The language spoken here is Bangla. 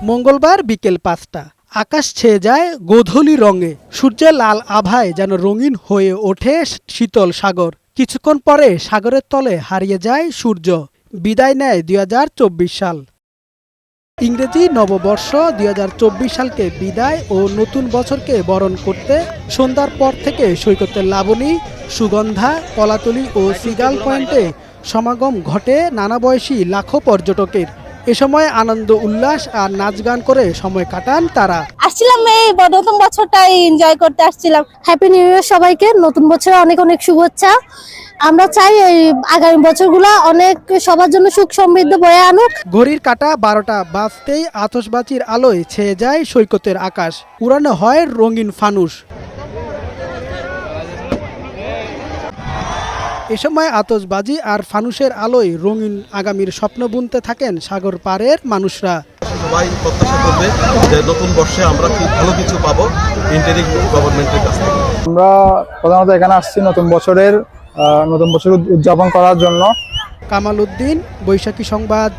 মঙ্গলবার বিকেল ৫টা। আকাশ ছেয়ে যায় গোধূলি রঙে, সূর্যের লাল আভায় যেন রঙিন হয়ে ওঠে শীতল সাগর। কিছুক্ষণ পরে সাগরের তলে হারিয়ে যায় সূর্য। বিদায় নেয় ২০২৪ সাল। ইংরেজি নববর্ষ ২০২৪ সালকে বিদায় ও নতুন বছরকে বরণ করতে সন্ধ্যার পর থেকে সৈকতের লাবণী, সুগন্ধা, কলাতলী ও সিগাল পয়েন্টে সমাগম ঘটে নানা বয়সী লাখো পর্যটকের। এ সময় আনন্দ উল্লাস আর নাচ গান করে সময় কাটান তারা। আসছিলাম এই নতুন বছরটাই এনজয় করতে আসছিলাম। হ্যাপি নিউ ইয়ার সবাইকে, নতুন বছরে অনেক অনেক শুভেচ্ছা। আমরা চাই এই আগামী বছরগুলো অনেক সবার জন্য সুখ সমৃদ্ধি বয়ে আনুক। ঘড়ির কাঁটা ১২টা বাজতেই আতশবাজির আলোয় ছেয়ে যায় সৈকতের আকাশ, উড়ানো হয় রঙিন ফানুস। এ সময় আতশবাজি আর ফানুসের আলোয় রঙিন আগামীর স্বপ্ন বুনতে থাকেন সাগর পাড়ের মানুষরা। সবাই প্রত্যাশা করবে যে নতুন বর্ষে আমরা খুব ভালো কিছু পাবো ইন্টারিম গভর্নমেন্টের কাছ থেকে। আমরা প্রধানত এখানে আসছি নতুন বছর উদযাপন করার জন্য। কামাল উদ্দিন, বৈশাখী সংবাদ।